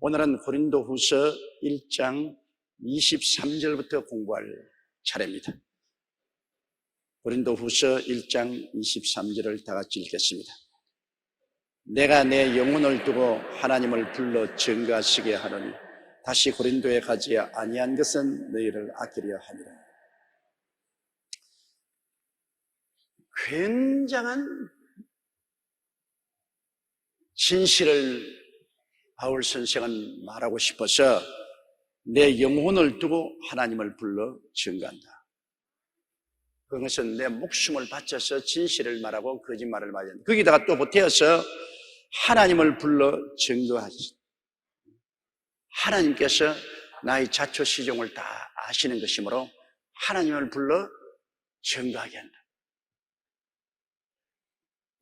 오늘은 고린도후서 1장 23절부터 공부할 차례입니다. 고린도후서 1장 23절을 다 같이 읽겠습니다. 내가 내 영혼을 두고 하나님을 불러 증거하시게 하노니 다시 고린도에 가지 아니한 것은 너희를 아끼려 함이라. 굉장한 진실을 바울 선생은 말하고 싶어서 내 영혼을 두고 하나님을 불러 증거한다. 그것은 내 목숨을 바쳐서 진실을 말하고 거짓말을 말한다. 거기다가 또 보태어서 하나님을 불러 증거하시. 하나님께서 나의 자초시종을 다 아시는 것이므로 하나님을 불러 증거하게 한다.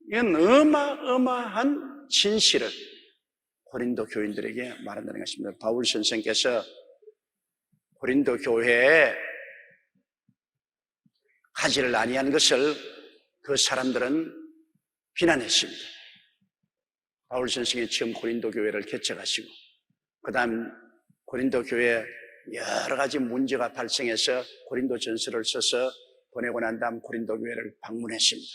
이건 어마어마한 진실을 고린도 교인들에게 말한다는 것입니다. 바울 선생께서 고린도 교회에 가지를 아니한 것을 그 사람들은 비난했습니다. 바울 선생이 처음 고린도 교회를 개척하시고 그 다음 고린도 교회에 여러 가지 문제가 발생해서 고린도 전서를 써서 보내고 난 다음 고린도 교회를 방문했습니다.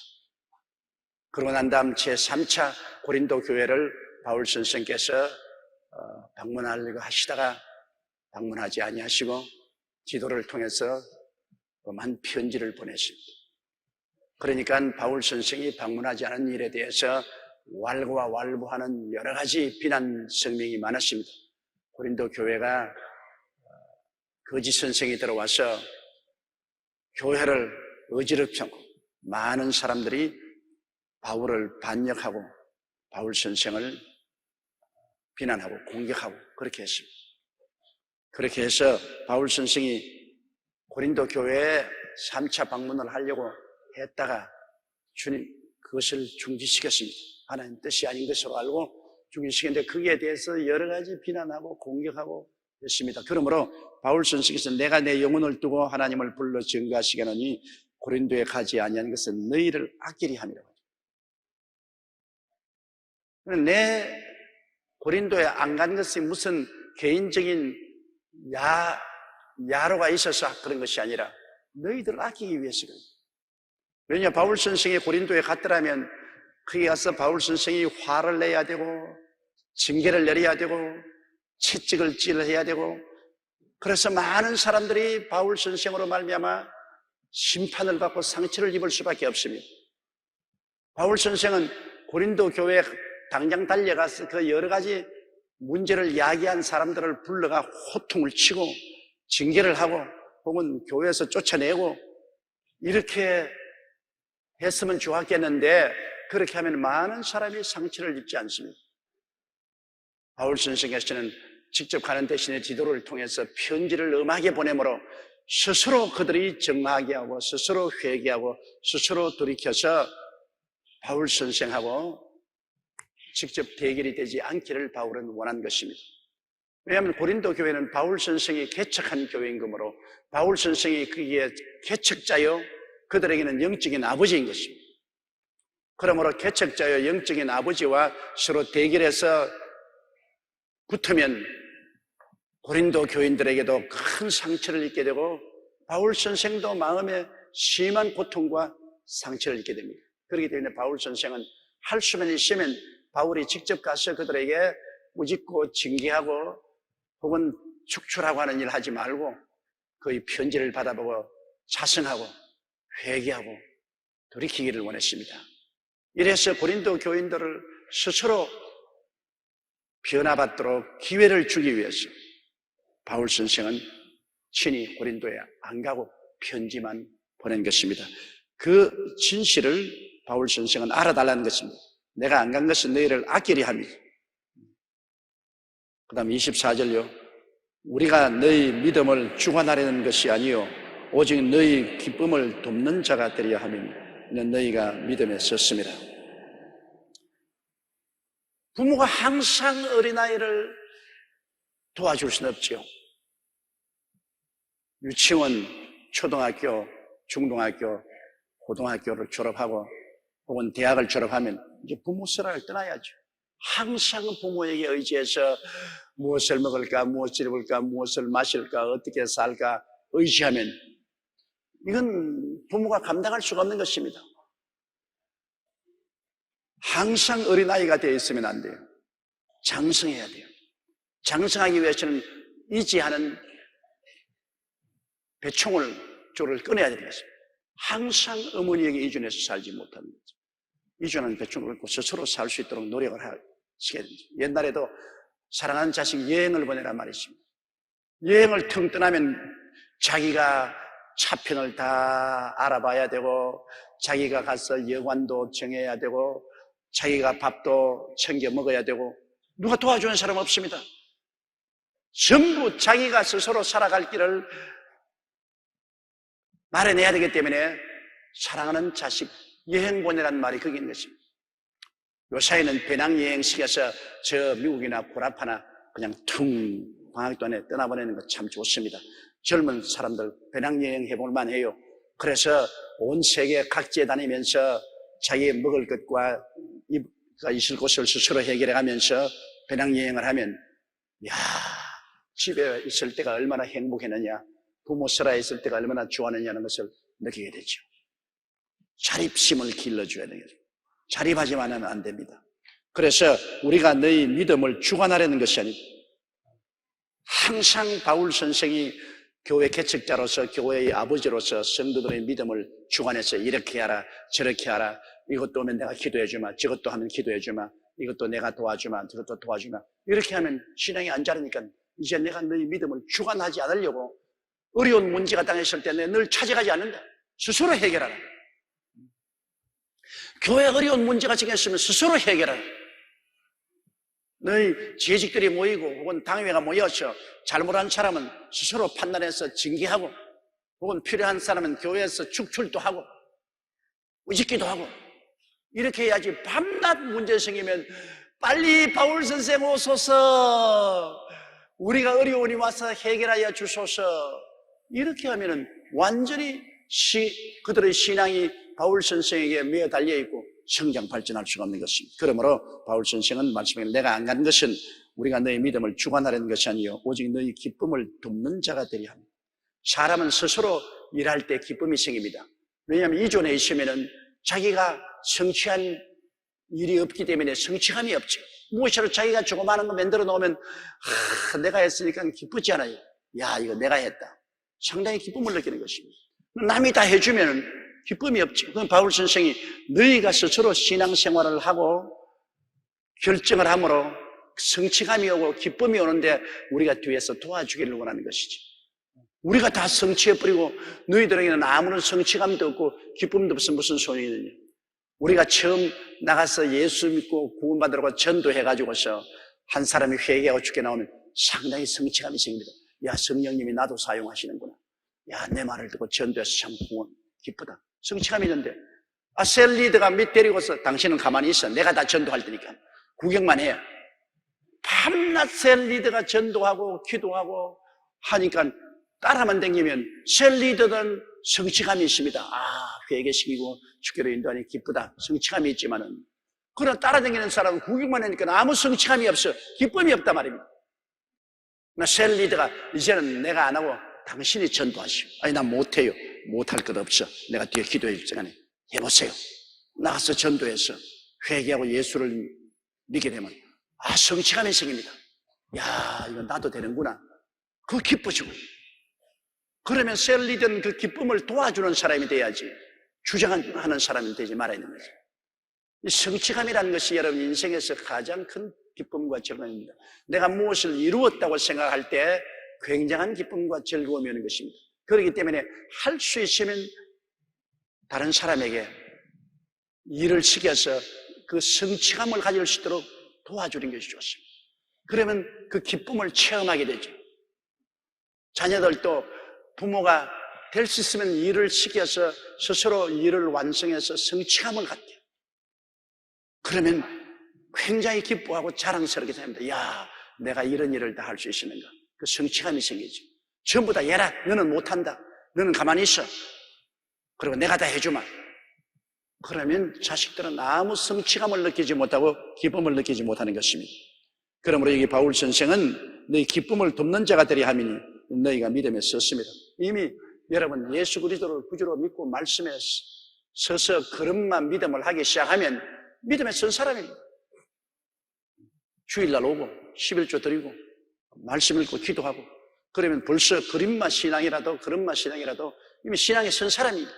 그러고 난 다음 제3차 고린도 교회를 바울 선생께서 방문하려고 하시다가 방문하지 아니하시고 지도를 통해서 한 편지를 보냈습니다. 그러니까 바울 선생이 방문하지 않은 일에 대해서 왈가왈부하는 여러 가지 비난 성명이 많았습니다. 고린도 교회가 거짓 선생이 들어와서 교회를 어지럽히고 많은 사람들이 바울을 반역하고 바울 선생을 비난하고 공격하고 그렇게 했습니다. 그렇게 해서 바울 선생이 고린도 교회에 3차 방문을 하려고 했다가 주님 그것을 중지시켰습니다. 하나님 뜻이 아닌 것으로 알고 중지시켰는데 거기에 대해서 여러 가지 비난하고 공격하고 했습니다. 그러므로 바울 선생께서 내가 내 영혼을 두고 하나님을 불러 증거하시게 하노니 고린도에 가지 아니한 것은 너희를 아끼리 함이라고. 내 고린도에 안 간 것이 무슨 개인적인 야로가 있어서 그런 것이 아니라 너희들을 아끼기 위해서 그래요. 왜냐 바울 선생이 고린도에 갔더라면 거기 가서 바울 선생이 화를 내야 되고 징계를 내려야 되고 채찍을 찔러야 되고 그래서 많은 사람들이 바울 선생으로 말미암아 심판을 받고 상처를 입을 수밖에 없습니다. 바울 선생은 고린도 교회에 당장 달려가서 그 여러 가지 문제를 야기한 사람들을 불러가 호통을 치고 징계를 하고 혹은 교회에서 쫓아내고 이렇게 했으면 좋았겠는데 그렇게 하면 많은 사람이 상처를 입지 않습니다. 바울 선생께서는 직접 가는 대신에 지도를 통해서 편지를 엄하게 보내므로 스스로 그들이 정하게 하고 스스로 회개하고 스스로 돌이켜서 바울 선생하고 직접 대결이 되지 않기를 바울은 원한 것입니다. 왜냐하면 고린도 교회는 바울 선생이 개척한 교회인 거므로 바울 선생이 그게 개척자요 그들에게는 영적인 아버지인 것입니다. 그러므로 개척자요 영적인 아버지와 서로 대결해서 붙으면 고린도 교인들에게도 큰 상처를 입게 되고 바울 선생도 마음에 심한 고통과 상처를 입게 됩니다. 그렇기 때문에 바울 선생은 할 수만 있으면 바울이 직접 가서 그들에게 꾸짖고 징계하고 혹은 축출하고 하는 일을 하지 말고 그의 편지를 받아보고 자성하고 회개하고 돌이키기를 원했습니다. 이래서 고린도 교인들을 스스로 변화받도록 기회를 주기 위해서 바울 선생은 친히 고린도에 안 가고 편지만 보낸 것입니다. 그 진실을 바울 선생은 알아달라는 것입니다. 내가 안 간 것은 너희를 아끼리 함이다. 그 다음 24절요. 우리가 너희 믿음을 주관하려는 것이 아니요 오직 너희 기쁨을 돕는 자가 되려 함이니 이는 너희가 믿음에 섰습니다. 부모가 항상 어린아이를 도와줄 수는 없지요. 유치원, 초등학교, 중등학교, 고등학교를 졸업하고 혹은 대학을 졸업하면 이제 부모 수라를 떠나야죠. 항상 부모에게 의지해서 무엇을 먹을까, 무엇을 입을까, 무엇을 마실까, 어떻게 살까 의지하면 이건 부모가 감당할 수가 없는 것입니다. 항상 어린아이가 되어 있으면 안 돼요. 장성해야 돼요. 장성하기 위해서는 이지하는 배총을 줄을 끊어야 되는 것입니다. 항상 어머니에게 의존해서 살지 못하는 거죠. 의존하는 배총을 끊고 스스로 살 수 있도록 노력을 하시게 됩니다. 옛날에도 사랑하는 자식 여행을 보내란 말이 있습니다. 여행을 텅 떠나면 자기가 차편을 다 알아봐야 되고 자기가 가서 여관도 정해야 되고 자기가 밥도 챙겨 먹어야 되고 누가 도와주는 사람 없습니다. 전부 자기가 스스로 살아갈 길을 마련해야 되기 때문에 사랑하는 자식 여행 보내란 말이 거기 있는 것입니다. 요사이는 배낭여행 시켜서 저 미국이나 구라파나 그냥 퉁 방학 동안에 떠나보내는 거 참 좋습니다. 젊은 사람들 배낭여행 해볼 만해요. 그래서 온 세계 각지에 다니면서 자기의 먹을 것과 있을 곳을 스스로 해결해가면서 배낭여행을 하면 집에 있을 때가 얼마나 행복했느냐, 부모 설아에 있을 때가 얼마나 좋았느냐는 것을 느끼게 되죠. 자립심을 길러줘야 되겠죠. 자립하지만은 안 됩니다. 그래서 우리가 너희 믿음을 주관하려는 것이 아니고 항상 바울 선생이 교회 개척자로서 교회의 아버지로서 성도들의 믿음을 주관해서 이렇게 하라 저렇게 하라, 이것도 오면 내가 기도해 주마, 저것도 하면 기도해 주마, 이것도 내가 도와주마, 저것도 도와주마, 이렇게 하면 신앙이 안 자르니까 이제 내가 너희 믿음을 주관하지 않으려고 어려운 문제가 당했을 때 늘 찾아가지 않는다. 스스로 해결하라. 교회 어려운 문제가 생겼으면 스스로 해결하라. 너희 재직들이 모이고 혹은 당회가 모여서 잘못한 사람은 스스로 판단해서 징계하고 혹은 필요한 사람은 교회에서 축출도 하고 의식기도 하고 이렇게 해야지. 밤낮 문제 생기면 빨리 바울 선생 오소서, 우리가 어려우니 와서 해결하여 주소서, 이렇게 하면은 완전히 그들의 신앙이 바울 선생에게 매어 달려있고 성장 발전할 수가 없는 것입니다. 그러므로 바울 선생은 말씀하기를 내가 안 가는 것은 우리가 너희 믿음을 주관하려는 것이 아니요 오직 너희 기쁨을 돕는 자가 되려 합니다. 사람은 스스로 일할 때 기쁨이 생깁니다. 왜냐하면 이존에 있으면은 자기가 성취한 일이 없기 때문에 성취감이 없죠. 무엇이라도 자기가 조그마한 거 만들어 놓으면 내가 했으니까 기쁘지 않아요. 야, 이거 내가 했다. 상당히 기쁨을 느끼는 것입니다. 남이 다 해주면 기쁨이 없죠. 그건 바울 선생이 너희가 스스로 신앙생활을 하고 결정을 함으로 성취감이 오고 기쁨이 오는데 우리가 뒤에서 도와주기를 원하는 것이지. 우리가 다 성취해버리고 너희들에게는 아무런 성취감도 없고 기쁨도 없으면 무슨 소용이 있느냐. 우리가 처음 나가서 예수 믿고 구원받으라고 전도해가지고서 한 사람이 회개하고 죽게 나오면 상당히 성취감이 생깁니다. 야, 성령님이 나도 사용하시는구나. 야, 내 말을 듣고 전도해서 참 기쁘다. 성취감이 있는데, 셀 리더가 밑 데리고서 당신은 가만히 있어. 내가 다 전도할 테니까. 구경만 해. 밤낮 셀 리더가 전도하고 기도하고 하니까 따라만 다니면 셀 리더는 성취감이 있습니다. 회개시키고 주께로 인도하니 기쁘다. 성취감이 있지만은, 그러나 따라다니는 사람은 구경만 하니까 아무 성취감이 없어. 기쁨이 없단 말입니다. 셀 리더가 이제는 내가 안 하고 당신이 전도하시오. 아니, 난 못해요. 못할 것 없어. 내가 뒤에 기도해 줄 시간에 해보세요. 나가서 전도해서 회개하고 예수를 믿게 되면 성취감이 생깁니다. 야, 이거 나도 되는구나. 그거 기쁘시고. 그러면 셀 리더는 그 기쁨을 도와주는 사람이 돼야지 주장하는 사람이 되지 말아야 되는 거죠. 이 성취감이라는 것이 여러분 인생에서 가장 큰 기쁨과 즐거움입니다. 내가 무엇을 이루었다고 생각할 때 굉장한 기쁨과 즐거움이 오는 것입니다. 그렇기 때문에 할 수 있으면 다른 사람에게 일을 시켜서 그 성취감을 가질 수 있도록 도와주는 것이 좋습니다. 그러면 그 기쁨을 체험하게 되죠. 자녀들도 부모가 될 수 있으면 일을 시켜서 스스로 일을 완성해서 성취감을 갖게. 그러면 굉장히 기뻐하고 자랑스럽게 됩니다. 야, 내가 이런 일을 다 할 수 있으는가. 그 성취감이 생기죠. 전부 다 얘라, 너는 못한다. 너는 가만히 있어. 그리고 내가 다 해주마. 그러면 자식들은 아무 성취감을 느끼지 못하고 기쁨을 느끼지 못하는 것입니다. 그러므로 여기 바울 선생은 너희 기쁨을 돕는 자가 되리 함이니 너희가 믿음에 섰습니다. 이미 여러분 예수 그리스도를 구주로 믿고 말씀에 서서 그릇만 믿음을 하기 시작하면 믿음에 선 사람입니다. 주일날 오고 11조 드리고 말씀 읽고 기도하고 그러면 벌써 그릇만 신앙이라도 이미 신앙에 선 사람입니다.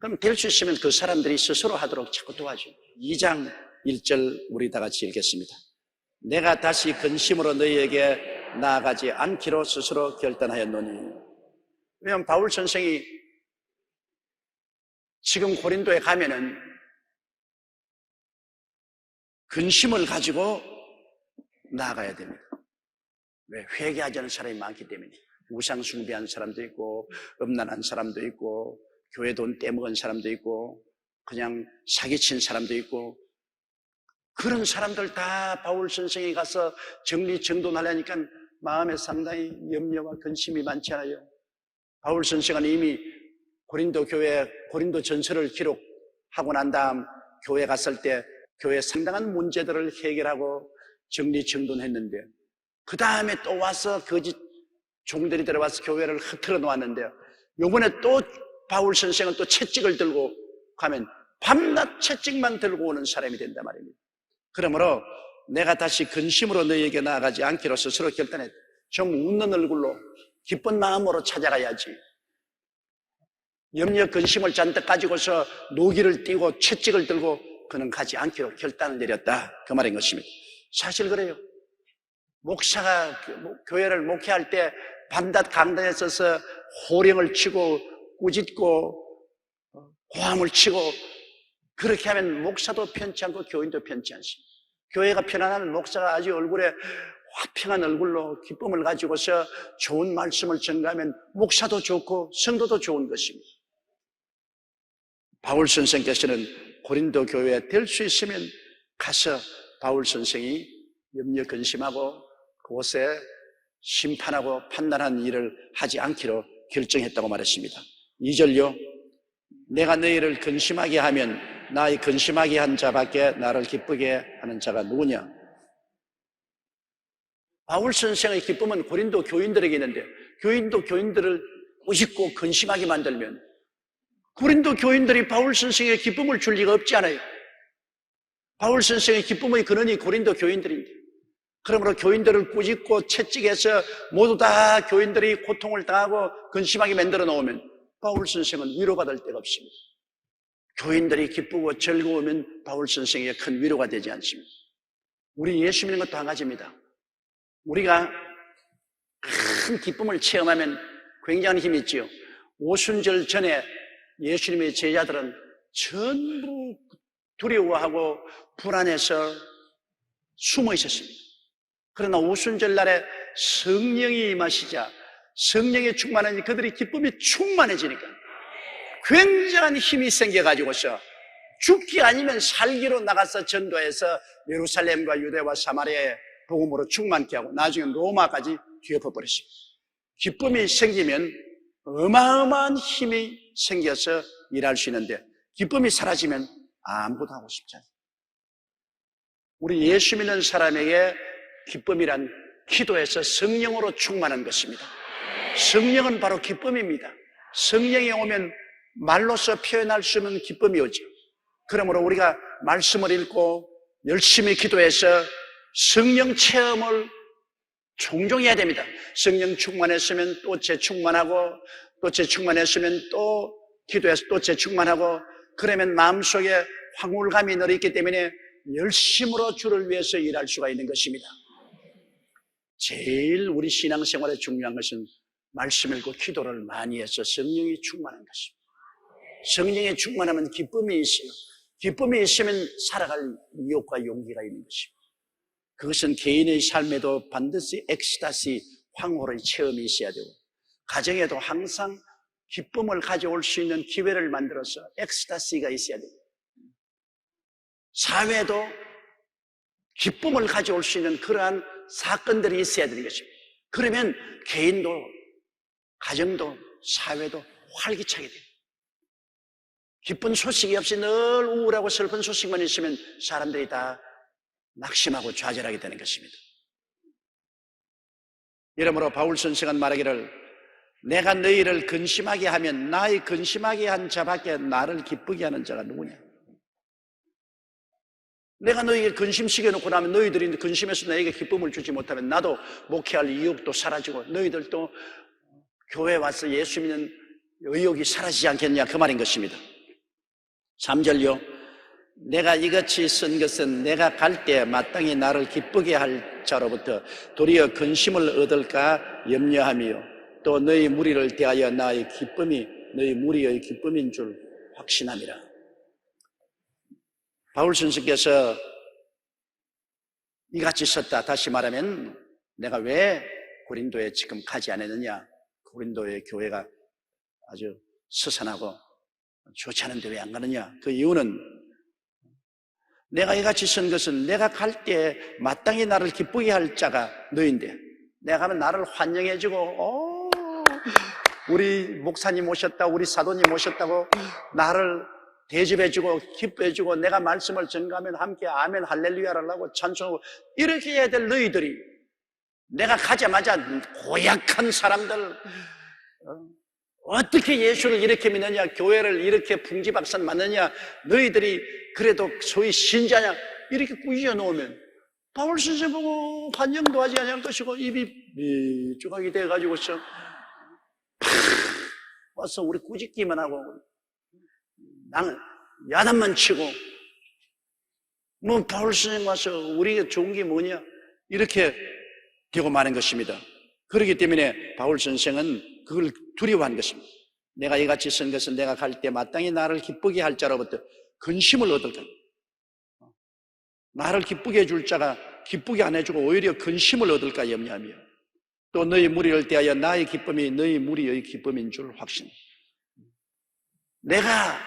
그럼 될 수 있으면 그 사람들이 스스로 하도록 자꾸 도와줘요. 2장 1절 우리 다 같이 읽겠습니다. 내가 다시 근심으로 너희에게 나아가지 않기로 스스로 결단하였노니. 왜냐하면 바울 선생이 지금 고린도에 가면은 근심을 가지고 나아가야 됩니다. 왜? 회개하지 않은 사람이 많기 때문에. 우상 숭배한 사람도 있고 음란한 사람도 있고 교회 돈 떼먹은 사람도 있고 그냥 사기친 사람도 있고 그런 사람들 다 바울 선생이 가서 정리정돈하려니까 마음에 상당히 염려와 근심이 많지 않아요. 바울 선생은 이미 고린도 교회 고린도 전서를 기록하고 난 다음 교회 갔을 때 교회 상당한 문제들을 해결하고 정리정돈했는데 그 다음에 또 와서 거짓 종들이 들어와서 교회를 흐트러 놓았는데요. 요번에 또 바울 선생은 또 채찍을 들고 가면 밤낮 채찍만 들고 오는 사람이 된단 말입니다. 그러므로 내가 다시 근심으로 너희에게 나아가지 않기로 스스로 결단했다. 좀 웃는 얼굴로 기쁜 마음으로 찾아가야지. 염려 근심을 잔뜩 가지고서 노기를 띠고 채찍을 들고 그는 가지 않기로 결단을 내렸다. 그 말인 것입니다. 사실 그래요. 목사가 교회를 목회할 때 밤낮 강단에 서서 호령을 치고 꾸짖고 고함을 치고 그렇게 하면 목사도 편치 않고 교인도 편치 않습니다. 교회가 편안하면 목사가 아주 얼굴에 화평한 얼굴로 기쁨을 가지고서 좋은 말씀을 전가하면 목사도 좋고 성도도 좋은 것입니다. 바울 선생께서는 고린도 교회에 될 수 있으면 가서 바울 선생이 염려 근심하고 그곳에 심판하고 판단하는 일을 하지 않기로 결정했다고 말했습니다. 2절요. 내가 너희를 근심하게 하면 나의 근심하게 한 자밖에 나를 기쁘게 하는 자가 누구냐? 바울 선생의 기쁨은 고린도 교인들에게 있는데 고린도 교인들을 꾸짖고 근심하게 만들면 고린도 교인들이 바울 선생의 기쁨을 줄 리가 없지 않아요. 바울 선생의 기쁨의 근원이 고린도 교인들인데 그러므로 교인들을 꾸짖고 채찍해서 모두 다 교인들이 고통을 당하고 근심하게 만들어 놓으면 바울 선생은 위로받을 데가 없습니다. 교인들이 기쁘고 즐거우면 바울 선생에게 큰 위로가 되지 않습니다. 우리 예수 믿는 것도 한 가지입니다. 우리가 큰 기쁨을 체험하면 굉장한 힘이 있지요. 오순절 전에 예수님의 제자들은 전부 두려워하고 불안해서 숨어 있었습니다. 그러나 오순절 날에 성령이 임하시자 성령에 충만하니 그들이 기쁨이 충만해지니까 굉장한 힘이 생겨가지고서 죽기 아니면 살기로 나가서 전도해서 예루살렘과 유대와 사마리아에 복음으로 충만케 하고 나중에 로마까지 뒤엎어버렸습니다. 기쁨이 생기면 어마어마한 힘이 생겨서 일할 수 있는데 기쁨이 사라지면 아무것도 하고 싶지 않아요. 우리 예수 믿는 사람에게 기쁨이란 기도에서 성령으로 충만한 것입니다. 성령은 바로 기쁨입니다. 성령이 오면 말로서 표현할 수 없는 기쁨이 오죠. 그러므로 우리가 말씀을 읽고 열심히 기도해서 성령 체험을 종종 해야 됩니다. 성령 충만했으면 또 재충만하고 또 재충만했으면 또 기도해서 또 재충만하고 그러면 마음속에 황홀감이 늘 있기 때문에 열심으로 주를 위해서 일할 수가 있는 것입니다. 제일 우리 신앙생활에 중요한 것은 말씀 읽고 기도를 많이 해서 성령이 충만한 것입니다. 성령이 충만하면 기쁨이 있어요. 기쁨이 있으면 살아갈 의욕과 용기가 있는 것입니다. 그것은 개인의 삶에도 반드시 엑스타시, 황홀의 체험이 있어야 되고 가정에도 항상 기쁨을 가져올 수 있는 기회를 만들어서 엑스타시가 있어야 됩니다. 사회도 기쁨을 가져올 수 있는 그러한 사건들이 있어야 되는 것입니다. 그러면 개인도 가정도 사회도 활기차게 됩니다. 기쁜 소식이 없이 늘 우울하고 슬픈 소식만 있으면 사람들이 다 낙심하고 좌절하게 되는 것입니다. 이러므로 바울 선생은 말하기를 내가 너희를 근심하게 하면 나의 근심하게 한 자밖에 나를 기쁘게 하는 자가 누구냐? 내가 너희에게 근심시켜놓고 나면 너희들이 근심해서 나에게 기쁨을 주지 못하면 나도 목회할 의욕도 사라지고 너희들도 교회에 와서 예수 믿는 의욕이 사라지지 않겠냐 그 말인 것입니다. 3절요. 내가 이같이 쓴 것은 내가 갈 때 마땅히 나를 기쁘게 할 자로부터 도리어 근심을 얻을까 염려하며 또 너희 무리를 대하여 나의 기쁨이 너희 무리의 기쁨인 줄 확신함이라. 바울 선생께서 이같이 썼다. 다시 말하면 내가 왜 고린도에 지금 가지 않았느냐, 고린도의 교회가 아주 스산하고 좋지 않은데 왜 안 가느냐, 그 이유는 내가 이같이 쓴 것은 내가 갈 때 마땅히 나를 기쁘게 할 자가 너인데, 내가 가면 나를 환영해주고 우리 목사님 오셨다, 우리 사도님 오셨다고 나를 대접해주고 기뻐해주고 내가 말씀을 전가하면 함께 아멘 할렐루야를 하고 찬송하고 이렇게 해야 될 너희들이 내가 가자마자 고약한 사람들, 어떻게 예수를 이렇게 믿느냐, 교회를 이렇게 풍지박산 맞느냐, 너희들이 그래도 소위 신자냐 이렇게 꾸짖어 놓으면 바울 선생 보고 환영도 하지 않을 것이고 입이 미쭉하게 돼가지고서 와서 우리 꾸짖기만 하고 나는 야단만 치고 뭐 바울 선생 와서 우리가 좋은 게 뭐냐 이렇게 되고 마는 것입니다. 그렇기 때문에 바울 선생은 그걸 두려워한 것입니다. 내가 이같이 쓴 것은 내가 갈 때 마땅히 나를 기쁘게 할 자로부터 근심을 얻을까, 나를 기쁘게 해줄 자가 기쁘게 안 해주고 오히려 근심을 얻을까 염려하며 또 너희 무리를 대하여 나의 기쁨이 너희 무리의 기쁨인 줄 확신. 내가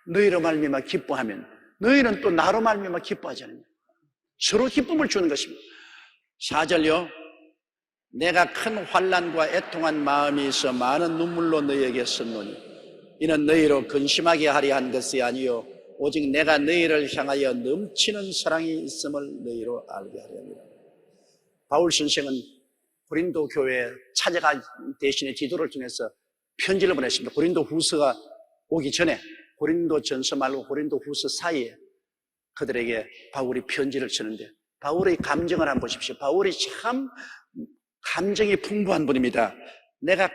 너희로 말미암아 기뻐하면 너희는 또 나로 말미암아 기뻐하지 않느냐. 서로 기쁨을 주는 것입니다. 4절요. 내가 큰 환난과 애통한 마음이 있어 많은 눈물로 너희에게 썼노니 이는 너희로 근심하게 하려 한 것이 아니요 오직 내가 너희를 향하여 넘치는 사랑이 있음을 너희로 알게 하려 합니다. 바울 선생은 고린도 교회에 찾아가 대신에 지도를 통해서 편지를 보냈습니다. 고린도 후서가 오기 전에 고린도 전서 말고 고린도 후서 사이에 그들에게 바울이 편지를 쓰는데 바울의 감정을 한번 보십시오. 바울이 참 감정이 풍부한 분입니다. 내가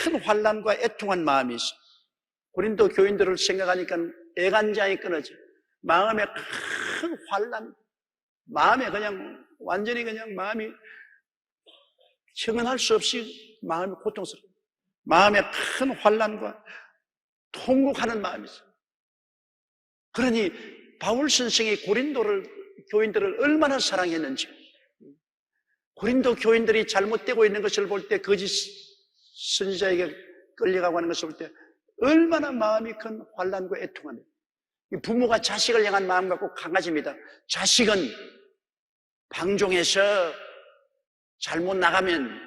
큰 환난과 애통한 마음이 있어. 고린도 교인들을 생각하니까 애간장이 끊어져. 마음에 큰 환난, 마음에 그냥 완전히 그냥 마음이 형언할 수 없이 마음이 고통스러워. 마음에 큰 환난과 통곡하는 마음이 있어. 그러니 바울 선생이 고린도를 교인들을 얼마나 사랑했는지, 고린도 교인들이 잘못되고 있는 것을 볼 때, 거짓 선지자에게 끌려가고 하는 것을 볼 때 얼마나 마음이 큰 환난과 애통하며, 부모가 자식을 향한 마음 갖고 강아지입니다. 자식은 방종해서 잘못 나가면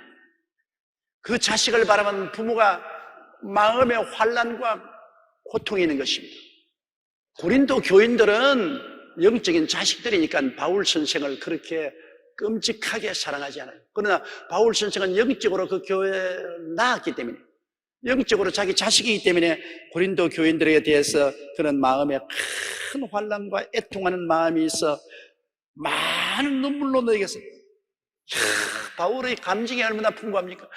그 자식을 바라보는 부모가 마음의 환난과 고통이 있는 것입니다. 고린도 교인들은 영적인 자식들이니까 바울 선생을 그렇게 끔찍하게 사랑하지 않아요. 그러나 바울 선생은 영적으로 그 교회에 나왔기 때문에, 영적으로 자기 자식이기 때문에 고린도 교인들에 대해서 그런 마음에 큰 환난과 애통하는 마음이 있어 많은 눈물로 너에게서. 바울의 감정이 얼마나 풍부합니까?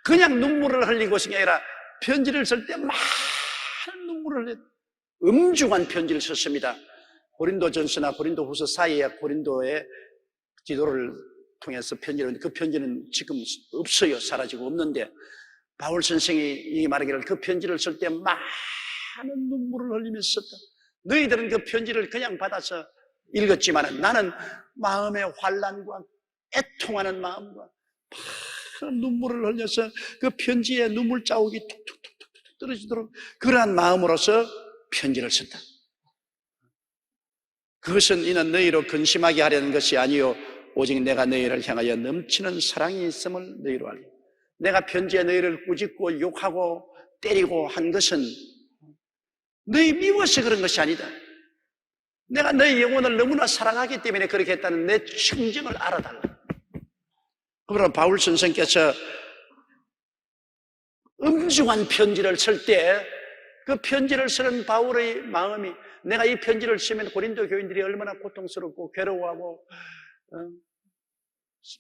그냥 눈물을 흘리고 있은 게 아니라 편지를 쓸 때 많은 눈물을 흘려 엄중한 편지를 썼습니다. 고린도 전서나 고린도 후서 사이에 고린도의 지도를 통해서 편지를 했는데 그 편지는 지금 없어요. 사라지고 없는데 바울 선생이 이 말하기를 그 편지를 쓸 때 많은 눈물을 흘리면서 썼다. 너희들은 그 편지를 그냥 받아서 읽었지만 나는 마음의 환난과 애통하는 마음과 많은 눈물을 흘려서 그 편지에 눈물 자국이 툭툭툭툭 떨어지도록 그러한 마음으로서 편지를 썼다. 그것은 이는 너희로 근심하게 하려는 것이 아니요 오직 내가 너희를 향하여 넘치는 사랑이 있음을 너희로 알고, 내가 편지에 너희를 꾸짖고 욕하고 때리고 한 것은 너희 미워서 그런 것이 아니다. 내가 너희 영혼을 너무나 사랑하기 때문에 그렇게 했다는 내 충정을 알아달라. 그러나 바울 선생께서 엄중한 편지를 쓸 때 그 편지를 쓰는 바울의 마음이 내가 이 편지를 쓰면 고린도 교인들이 얼마나 고통스럽고 괴로워하고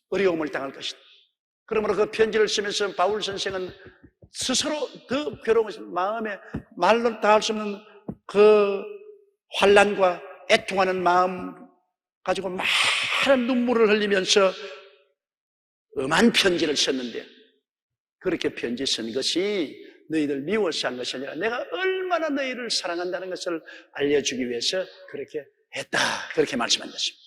어려움을 당할 것이다. 그러므로 그 편지를 쓰면서 바울 선생은 스스로 더 괴로운 마음에 말로 다 할 수 없는 그 환난과 애통하는 마음 가지고 많은 눈물을 흘리면서 엄한 편지를 썼는데 그렇게 편지 쓴 것이 너희들 미워서 한 것이 아니라 내가 얼마나 너희를 사랑한다는 것을 알려주기 위해서 그렇게 했다. 그렇게 말씀한 것입니다.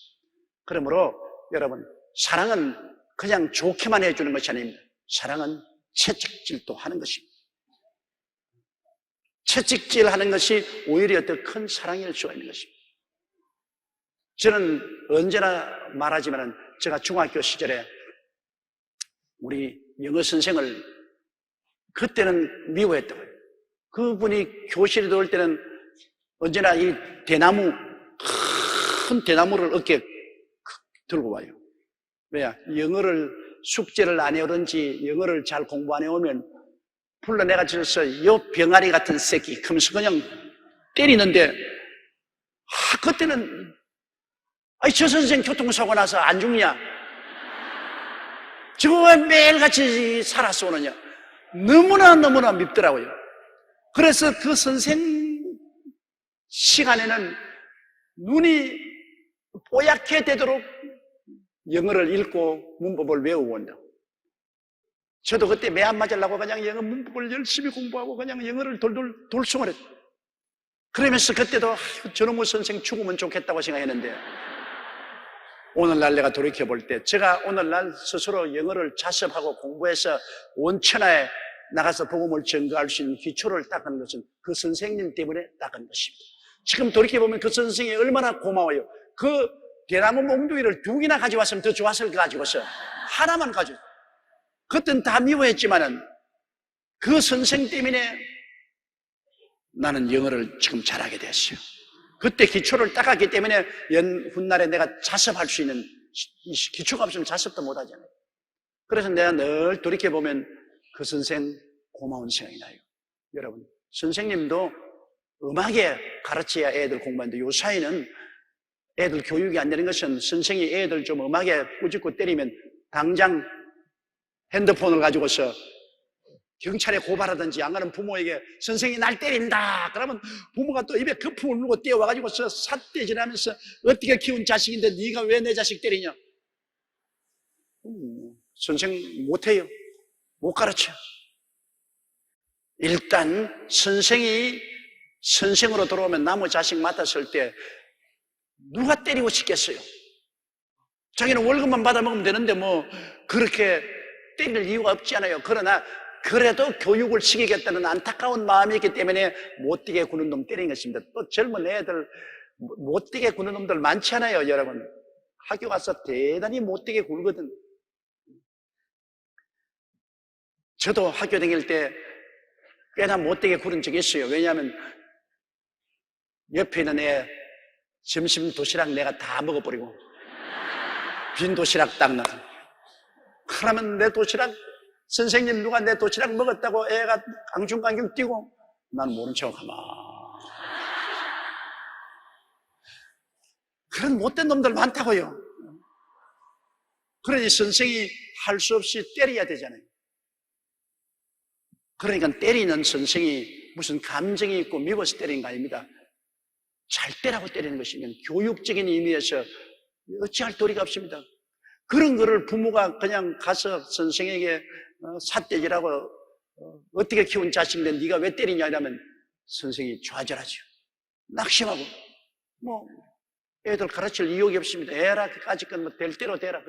그러므로 여러분, 사랑은 그냥 좋게만 해주는 것이 아닙니다. 사랑은 채찍질도 하는 것입니다. 채찍질하는 것이 오히려 더 큰 사랑일 수가 있는 것입니다. 저는 언제나 말하지만 제가 중학교 시절에 우리 영어 선생을 그때는 미워했다고요. 그분이 교실에 들어올 때는 언제나 이 대나무, 큰 대나무를 어깨에 들고 와요. 왜야? 영어를 숙제를 안 해오든지 영어를 잘 공부 안 해오면 불러내가지고서 요 병아리 같은 새끼 하면서 그냥 때리는데 그때는 아니 저 선생 교통사고 나서 안 죽냐? 저거 왜 매일같이 살아서 오느냐? 너무나 밉더라고요. 그래서 그 선생 시간에는 눈이 뽀얗게 되도록 영어를 읽고 문법을 외우고 온다고. 저도 그때 매 안 맞으려고 그냥 영어 문법을 열심히 공부하고 그냥 영어를 돌돌 돌숭을 했어요. 그러면서 그때도 저놈의 선생 죽으면 좋겠다고 생각했는데 오늘날 내가 돌이켜볼 때 제가 오늘날 스스로 영어를 자습하고 공부해서 원천하에 나가서 복음을 전가할 수 있는 기초를 닦은 것은 그 선생님 때문에 닦은 것입니다. 지금 돌이켜보면 그 선생이 얼마나 고마워요. 그 대나무 몽둥이를 2개나 가져왔으면 더 좋았을 거 가지고서 하나만 가지고 그땐 다 미워했지만은 그 선생 때문에 나는 영어를 지금 잘하게 됐어요. 그때 기초를 닦았기 때문에 훗날에 내가 자습할 수 있는 기초가 없으면 자습도 못하잖아요. 그래서 내가 늘 돌이켜보면 그 선생 고마운 생각이 나요. 여러분, 선생님도 음악에 가르쳐야 애들 공부하는데 요 사이는 애들 교육이 안 되는 것은 선생이 애들 좀 음악에 꾸짖고 때리면 당장 핸드폰을 가지고서 경찰에 고발하든지 안 가는 부모에게 선생이 날 때린다 그러면 부모가 또 입에 거품을 물고 뛰어와가지고서 삿대질하면서 어떻게 키운 자식인데 네가 왜 내 자식 때리냐? 선생 못해요. 못 가르쳐. 일단 선생이 선생으로 들어오면 나무 자식 맡았을 때 누가 때리고 싶겠어요? 자기는 월급만 받아먹으면 되는데 뭐 그렇게 때릴 이유가 없지 않아요. 그러나 그래도 교육을 시키겠다는 안타까운 마음이 있기 때문에 못되게 구는 놈 때리는 것입니다. 또 젊은 애들 못되게 구는 놈들 많지 않아요, 여러분. 학교 가서 대단히 못되게 굴거든. 저도 학교 다닐 때 꽤나 못되게 구른 적이 있어요. 왜냐하면 옆에 있는 애 점심 도시락 내가 다 먹어버리고 빈 도시락 딱 놔. 그러면 내 도시락 선생님 누가 내 도시락 먹었다고 애가 깡충깡충 뛰고 난 모른 척 하마. 그런 못된 놈들 많다고요. 그러니 선생이 할 수 없이 때려야 되잖아요. 그러니까 때리는 선생이 무슨 감정이 있고 미워서 때리는 거 아닙니다. 잘 때라고 때리는 것이면 교육적인 의미에서 어찌할 도리가 없습니다. 그런 거를 부모가 그냥 가서 선생에게 삿대질하고 어떻게 키운 자식인데 네가 왜 때리냐 이러면 선생이 좌절하죠. 낙심하고 뭐 애들 가르칠 의욕이 없습니다. 애라 까짓건 뭐 될 대로 되라.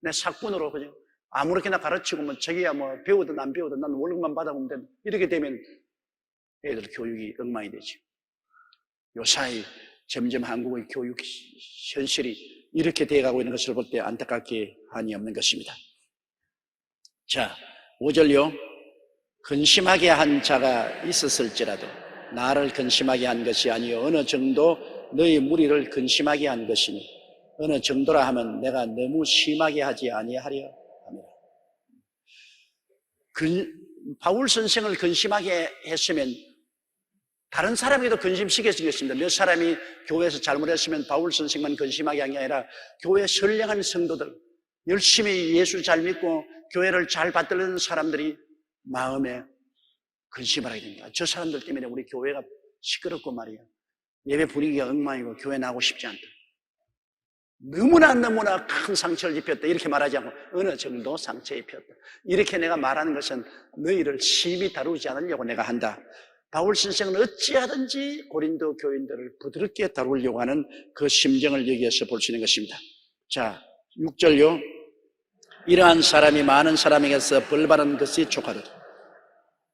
내 사꾼으로 그냥 아무렇게나 가르치고 뭐 저기야 뭐 배우든 안 배우든 난 월급만 받아보면 된다. 이렇게 되면 애들 교육이 엉망이 되죠. 요 사이 점점 한국의 교육 현실이 이렇게 돼가고 있는 것을 볼 때 안타깝게 한이 없는 것입니다. 자, 5절요. 근심하게 한 자가 있었을지라도 나를 근심하게 한 것이 아니요 어느 정도 너희 무리를 근심하게 한 것이니 어느 정도라 하면 내가 너무 심하게 하지 아니하려 합니다. 바울 선생을 근심하게 했으면 다른 사람에게도 근심시켰을 것입니다. 몇 사람이 교회에서 잘못했으면 바울 선생만 근심하게 한 게 아니라 교회 선량한 성도들, 열심히 예수 잘 믿고 교회를 잘 받들는 사람들이 마음에 근심을 하게 됩니다. 저 사람들 때문에 우리 교회가 시끄럽고 말이에요. 예배 분위기가 엉망이고 교회 나오고 싶지 않다. 너무나 큰 상처를 입혔다. 이렇게 말하지 않고 어느 정도 상처 입혔다. 이렇게 내가 말하는 것은 너희를 심히 다루지 않으려고 내가 한다. 바울 선생은 어찌하든지 고린도 교인들을 부드럽게 다루려고 하는 그 심정을 여기에서 볼 수 있는 것입니다. 자, 6절요. 이러한 사람이 많은 사람에게서 벌받은 것이 족하도다.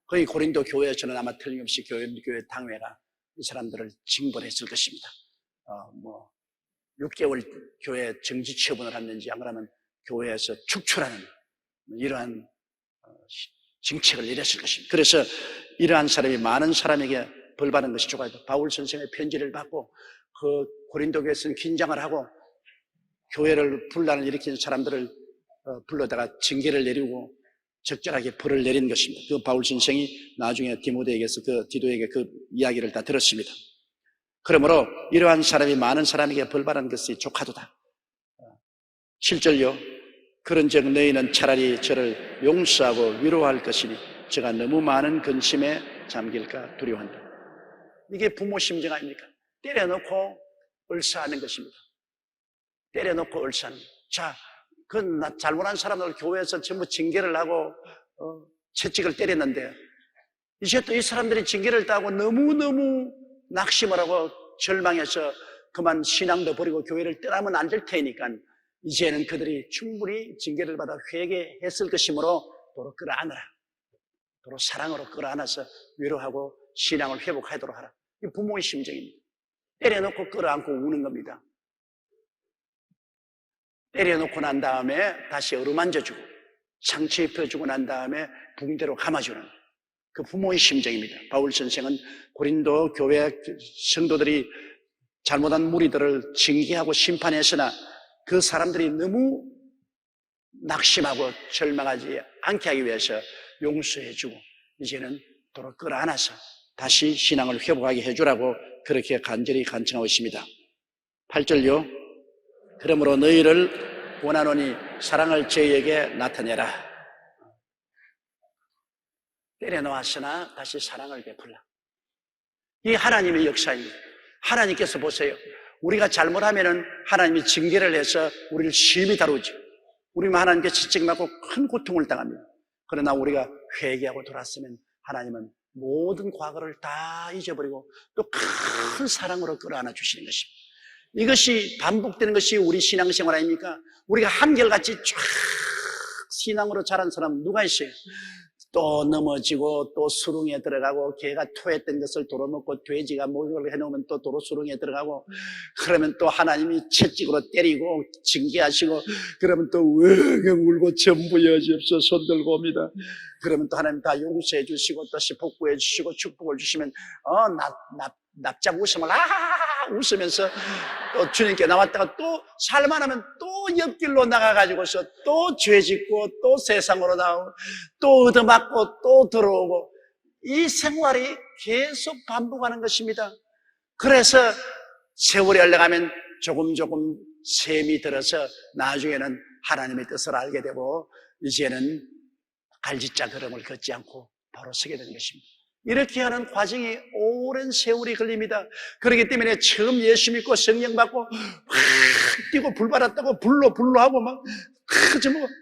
거의 고린도 교회에서는 아마 틀림없이 교회 당회가 이 사람들을 징벌했을 것입니다. 6개월 교회 정지 처분을 했는지 안 그러면 교회에서 축출하는 이러한 정책을 내렸을 것입니다. 그래서 이러한 사람이 많은 사람에게 벌받은 것이 족하도다. 바울 선생의 편지를 받고 그 고린도 교회에서는 긴장을 하고 교회를 분란을 일으킨 사람들을 불러다가 징계를 내리고 적절하게 벌을 내린 것입니다. 그 바울 선생이 나중에 디모데에게서 디도에게 그 이야기를 다 들었습니다. 그러므로 이러한 사람이 많은 사람에게 벌받은 것이 족하도다. 7절요. 그런즉 너희는 차라리 저를 용서하고 위로할 것이니 제가 너무 많은 근심에 잠길까 두려워한다. 이게 부모 심정 아닙니까? 때려놓고 을사하는 것입니다. 때려놓고 을사하는 것. 자, 잘못한 사람들 교회에서 전부 징계를 하고 채찍을 때렸는데 이제 또 이 사람들이 징계를 따고 너무너무 낙심을 하고 절망해서 그만 신앙도 버리고 교회를 떠나면 안 될 테니까 이제는 그들이 충분히 징계를 받아 회개했을 것이므로 도로 끌어안으라. 도로 사랑으로 끌어안아서 위로하고 신앙을 회복하도록 하라. 이 부모의 심정입니다. 때려놓고 끌어안고 우는 겁니다. 때려놓고 난 다음에 다시 어루만져주고 상처 입혀주고 난 다음에 붕대로 감아주는 그 부모의 심정입니다. 바울 선생은 고린도 교회 성도들이 잘못한 무리들을 징계하고 심판했으나 그 사람들이 너무 낙심하고 절망하지 않게 하기 위해서 용서해주고 이제는 도로 끌어안아서 다시 신앙을 회복하게 해주라고 그렇게 간절히 간청하고 있습니다. 8절요. 그러므로 너희를 원하노니 사랑을 저희에게 나타내라. 때려놓았으나 다시 사랑을 베풀라. 이 하나님의 역사입니다. 하나님께서 보세요. 우리가 잘못하면은 하나님이 징계를 해서 우리를 심히 다루죠. 우리만 하나님께 채찍맞고 큰 고통을 당합니다. 그러나 우리가 회개하고 돌아서면 하나님은 모든 과거를 다 잊어버리고 또 큰 사랑으로 끌어안아 주시는 것입니다. 이것이 반복되는 것이 우리 신앙생활 아닙니까? 우리가 한결같이 쫙 신앙으로 자란 사람 누가 있어요? 또 넘어지고 또 수렁에 들어가고 개가 토했던 것을 도로먹고 돼지가 목욕을 해놓으면 또 도로 수렁에 들어가고 그러면 또 하나님이 채찍으로 때리고 징계하시고 그러면 또 으엉 울고 전부 여지없어 손 들고 옵니다. 그러면 또 하나님 다 용서해 주시고 다시 복구해 주시고 축복을 주시면 납작 웃음을 웃으면서 또 주님께 나왔다가 또 살만하면 또 옆길로 나가가지고서 또 죄짓고 또 세상으로 나오고 또 얻어맞고 또 들어오고 이 생활이 계속 반복하는 것입니다. 그래서 세월이 흘러가면 조금 셈이 들어서 나중에는 하나님의 뜻을 알게 되고 이제는 갈짓자 걸음을 걷지 않고 바로 서게 되는 것입니다. 이렇게 하는 과정이 오랜 세월이 걸립니다. 그렇기 때문에 처음 예수 믿고 성령 받고 확 뛰고 불 받았다고 불로 하고 막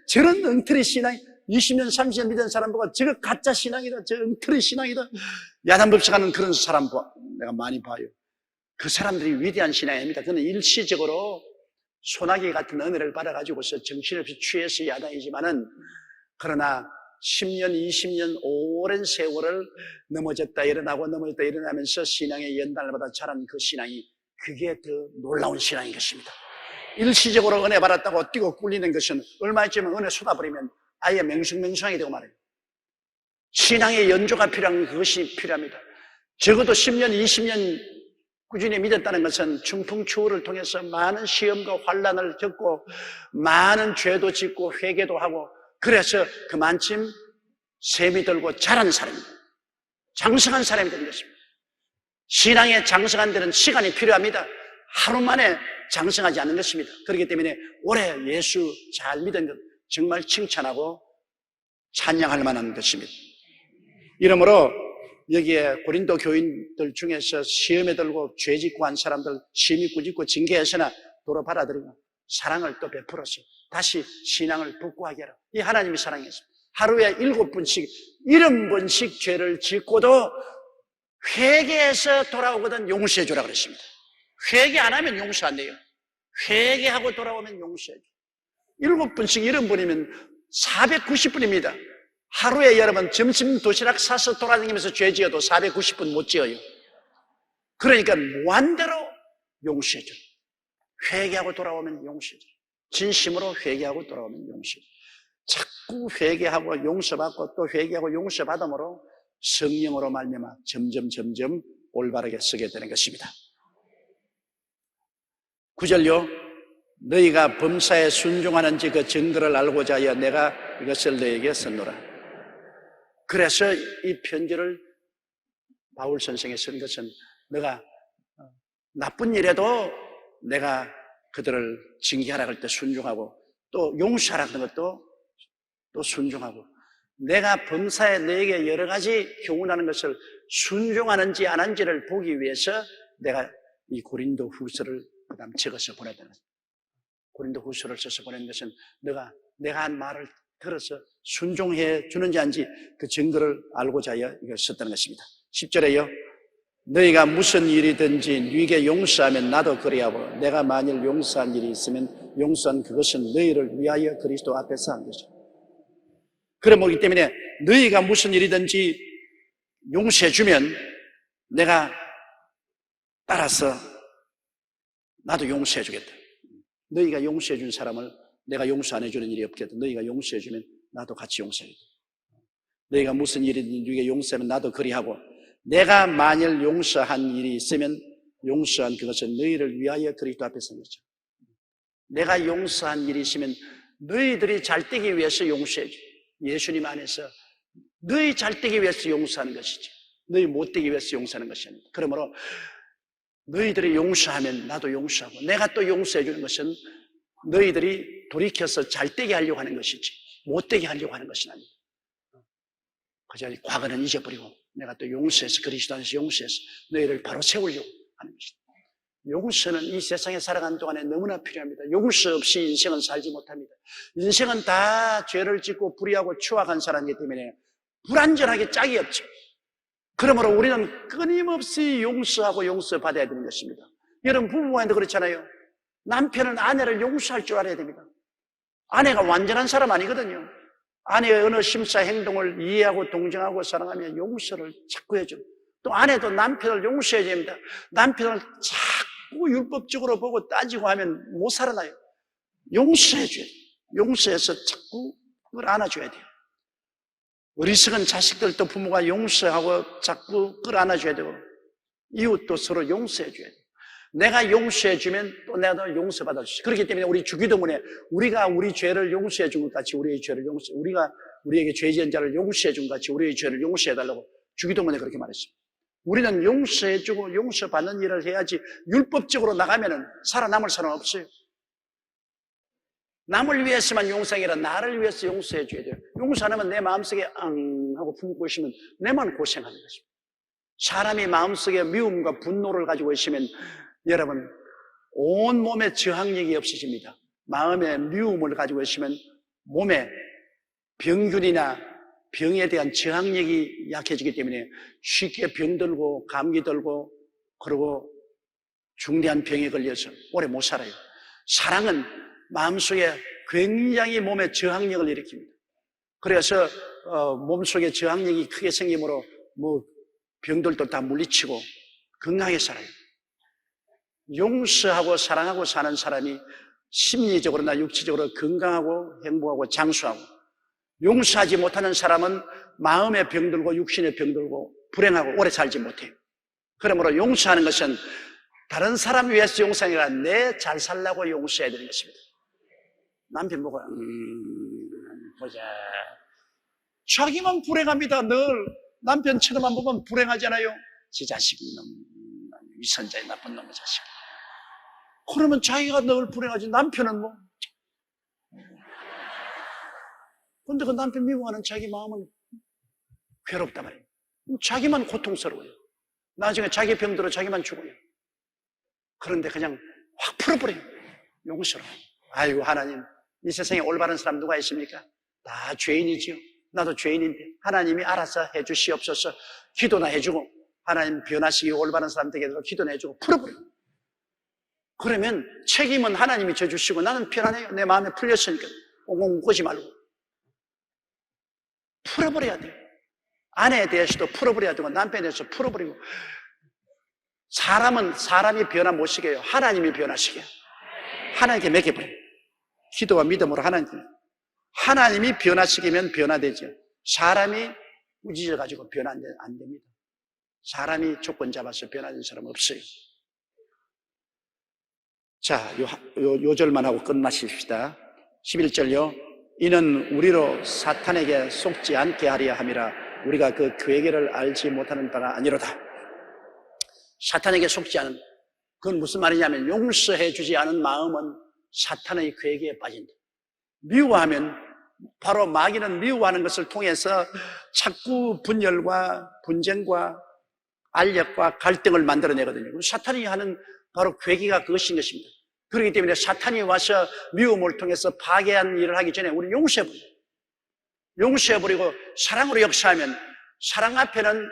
저런 엉터리 신앙이 20년 30년 믿은 사람 보고 저거 가짜 신앙이다, 저 엉터리 신앙이다 야단법석하는 그런 사람 내가 많이 봐요. 그 사람들이 위대한 신앙이 아닙니다. 그는 일시적으로 소나기 같은 은혜를 받아가지고서 정신없이 취해서 야단이지만은 그러나 10년, 20년 오랜 세월을 넘어졌다 일어나고 넘어졌다 일어나면서 신앙의 연단을 받아 자란 그 신앙이 그게 더 놀라운 신앙인 것입니다. 일시적으로 은혜 받았다고 뛰고 꿀리는 것은 얼마 있지만 은혜 쏟아버리면 아예 맹숭맹숭하게 되고 말해요. 신앙의 연조가 필요한 그것이 필요합니다. 적어도 10년, 20년 꾸준히 믿었다는 것은 충풍추월을 통해서 많은 시험과 환난을 겪고 많은 죄도 짓고 회개도 하고 그래서 그만큼 셈이 들고 자란 사람입니다. 장성한 사람이 되는 것입니다. 신앙에 장성한 데는 시간이 필요합니다. 하루 만에 장성하지 않는 것입니다. 그렇기 때문에 올해 예수 잘 믿은 것 정말 칭찬하고 찬양할 만한 것입니다. 이러므로 여기에 고린도 교인들 중에서 시험에 들고 죄짓고 한 사람들 심히 꾸짖고 징계해서나 도로 받아들이고 사랑을 또 베풀어서 다시 신앙을 복구하게 하라. 이 하나님의 사랑이었습니다. 하루에 7번씩 70번씩 죄를 짓고도 회개해서 돌아오거든 용서해 주라 그랬습니다. 회개 안 하면 용서 안 돼요. 회개하고 돌아오면 용서해 줘. 7번씩 70번이면 490분입니다. 하루에 여러분 점심 도시락 사서 돌아다니면서 죄 지어도 490분 못 지어요. 그러니까 무한대로 용서해 줘. 회개하고 돌아오면 용서해 줘. 진심으로 회개하고 돌아오면 용서해 줘. 자꾸 회개하고 용서받고 또 회개하고 용서받음으로 성령으로 말미암아 점점 올바르게 쓰게 되는 것입니다. 9절요. 너희가 범사에 순종하는지 그 증거를 알고자 하여 내가 이것을 너희에게 썼노라. 그래서 이 편지를 바울 선생이 쓴 것은 너가 나쁜 일에도 내가 그들을 징계하라 할 때 순종하고 또 용서하라 하는 것도 또 순종하고 내가 범사에 너에게 여러 가지 교훈하는 것을 순종하는지 안 하는지를 보기 위해서 내가 이 고린도 후서를 그다음 적어서 보냈다는 것입니다. 고린도 후서를 써서 보낸 것은 내가 한 말을 들어서 순종해 주는지 아닌지 그 증거를 알고자 하여 이걸 썼다는 것입니다. 10절에요. 너희가 무슨 일이든지 네게 용서하면 나도 그리하고 내가 만일 용서한 일이 있으면 용서한 그것은 너희를 위하여 그리스도 앞에서 한 것이다. 그래 보기 때문에 너희가 무슨 일이든지 용서해 주면 내가 따라서 나도 용서해 주겠다. 너희가 용서해 준 사람을 내가 용서 안 해주는 일이 없겠다. 너희가 용서해 주면 나도 같이 용서해야겠다. 너희가 무슨 일이든지 네게 용서하면 나도 그리하고 내가 만일 용서한 일이 있으면 용서한 그것은 너희를 위하여 그리스도 앞에 선 거죠. 내가 용서한 일이 있으면 너희들이 잘 되기 위해서 용서해 줘. 예수님 안에서 너희 잘 되기 위해서 용서하는 것이지 너희 못 되기 위해서 용서하는 것이 아닙니다. 그러므로 너희들이 용서하면 나도 용서하고 내가 또 용서해 주는 것은 너희들이 돌이켜서 잘 되게 하려고 하는 것이지 못 되게 하려고 하는 것은 아닙니다. 그저 과거는 잊어버리고 내가 또 용서해서 그리스도 안에서 용서해서 너희를 바로 세우려고 하는 것이다. 용서는 이 세상에 살아가는 동안에 너무나 필요합니다. 용서 없이 인생은 살지 못합니다. 인생은 다 죄를 짓고 불의하고 추악한 사람이기 때문에 불완전하게 짝이 없죠. 그러므로 우리는 끊임없이 용서하고 용서받아야 되는 것입니다. 여러분 부부간에도 그렇잖아요. 남편은 아내를 용서할 줄 알아야 됩니다. 아내가 완전한 사람 아니거든요. 아내의 어느 심사 행동을 이해하고 동정하고 사랑하며 용서를 자꾸 해줘. 또 아내도 남편을 용서해야 됩니다. 남편을 자꾸 율법적으로 보고 따지고 하면 못 살아나요. 용서해줘야 돼요. 용서해서 자꾸 그걸 안아줘야 돼요. 어리석은 자식들도 부모가 용서하고 자꾸 끌어안아줘야 되고 이웃도 서로 용서해줘야 돼요. 내가 용서해주면 또 내가 용서받을 수 있어요. 그렇기 때문에 우리 주기도문에 우리가 우리 죄를 용서해준 것 같이 우리의 죄를 우리가 우리에게 죄 지은 자를 용서해준 것 같이 우리의 죄를 용서해달라고 주기도문에 그렇게 말했습니다. 우리는 용서해주고 용서받는 일을 해야지 율법적으로 나가면은 살아남을 사람 없어요. 남을 위해서만 용서하기라 나를 위해서 용서해줘야 돼요. 용서 안 하면 내 마음속에 하고 품고 있으면 내만 고생하는 것입니다. 사람이 마음속에 미움과 분노를 가지고 있으면 여러분 온 몸에 저항력이 없어집니다. 마음에 미움을 가지고 있으면 몸에 병균이나 병에 대한 저항력이 약해지기 때문에 쉽게 병들고 감기 들고 그리고 중대한 병에 걸려서 오래 못 살아요. 사랑은 마음속에 굉장히 몸에 저항력을 일으킵니다. 그래서 몸속에 저항력이 크게 생기므로 병들도 다 물리치고 건강하게 살아요. 용서하고 사랑하고 사는 사람이 심리적으로나 육체적으로 건강하고 행복하고 장수하고, 용서하지 못하는 사람은 마음에 병들고 육신에 병들고 불행하고 오래 살지 못해요. 그러므로 용서하는 것은 다른 사람 위해서 용서가 아니라 내 잘 살라고 용서해야 되는 것입니다. 남편 보고 보자. 자기만 불행합니다. 늘 남편처럼만 보면 불행하잖아요. 지 자식 놈, 위선자의 나쁜 놈의 자식. 그러면 자기가 늘 불행하지. 남편은 뭐? 근데 그 남편 미워하는 자기 마음은 괴롭단 말이에요. 자기만 고통스러워요. 나중에 자기 병들어 자기만 죽어요. 그런데 그냥 확 풀어버려요. 용서로. 아이고 하나님, 이 세상에 올바른 사람 누가 있습니까? 다 죄인이지요. 나도 죄인인데 하나님이 알아서 해주시옵소서. 기도나 해주고 하나님 변화시키고 올바른 사람 되게 해서 기도나 해주고 풀어버려요. 그러면 책임은 하나님이 져주시고 나는 편안해요. 내 마음에 풀렸으니까 꽁꽁 묶지 말고 풀어버려야 돼요. 아내에 대해서도 풀어버려야 되고 남편에 대해서 풀어버리고. 사람은 사람이 변화 못 시켜요. 하나님이 변화시켜요. 하나님께 맡겨버려요. 기도와 믿음으로 하나님이 변화시키면 변화되죠. 사람이 우지져가지고 변화 안 됩니다. 사람이 조건 잡아서 변화된 사람 없어요. 자, 요 절만 하고 끝마십시다. 11절요. 이는 우리로 사탄에게 속지 않게 하려 함이라 우리가 그 계획을 알지 못하는 바가 아니로다. 사탄에게 속지 않은, 그건 무슨 말이냐면 용서해 주지 않은 마음은 사탄의 계획에 빠진다. 미워하면 바로 마귀는 미워하는 것을 통해서 자꾸 분열과 분쟁과 알력과 갈등을 만들어내거든요. 사탄이 하는 바로 계기가 그것인 것입니다. 그렇기 때문에 사탄이 와서 미움을 통해서 파괴한 일을 하기 전에 우리 용서해버리고 사랑으로 역사하면, 사랑 앞에는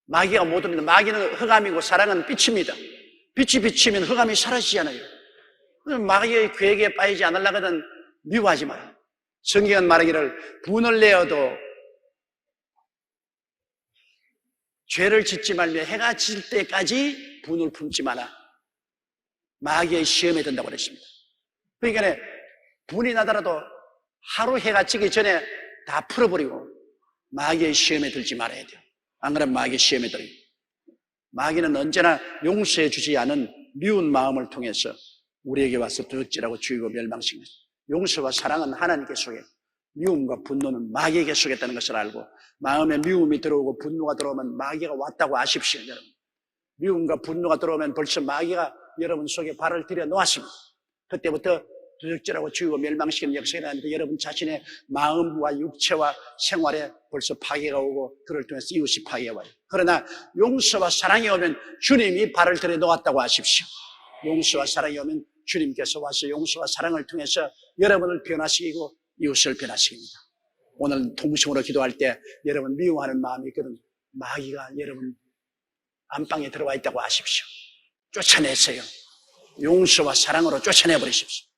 마귀가 못 오는데, 마귀는 흑암이고 사랑은 빛입니다. 빛이 비치면 흑암이 사라지잖아요. 마귀의 계획에 빠지지 않으려거든 미워하지 마라. 성경은 말하기를 분을 내어도 죄를 짓지 말며 해가 질 때까지 분을 품지 마라. 마귀의 시험에 든다고 그랬습니다. 그러니까 분이 나더라도 하루 해가 지기 전에 다 풀어버리고 마귀의 시험에 들지 말아야 돼요. 안 그러면 마귀의 시험에 들어요. 마귀는 언제나 용서해 주지 않은 미운 마음을 통해서 우리에게 와서 도둑질하고 죽이고 멸망시킵니다. 용서와 사랑은 하나님께 속해, 미움과 분노는 마귀에게 속했다는 것을 알고 마음에 미움이 들어오고 분노가 들어오면 마귀가 왔다고 아십시오. 여러분, 미움과 분노가 들어오면 벌써 마귀가 여러분 속에 발을 들여 놓았습니다. 그때부터 도둑질하고 죽이고 멸망시키는 역사가 나는데 여러분 자신의 마음과 육체와 생활에 벌써 파괴가 오고 그를 통해서 이웃이 파괴가 와요. 그러나 용서와 사랑이 오면 주님이 발을 들여 놓았다고 아십시오. 용서와 사랑이 오면 주님께서 와서 용서와 사랑을 통해서 여러분을 변화시키고 이웃을 변화시킵니다. 오늘 통성으로 기도할 때 여러분 미워하는 마음이 있거든. 마귀가 여러분 안방에 들어와 있다고 아십시오. 쫓아내세요. 용서와 사랑으로 쫓아내버리십시오.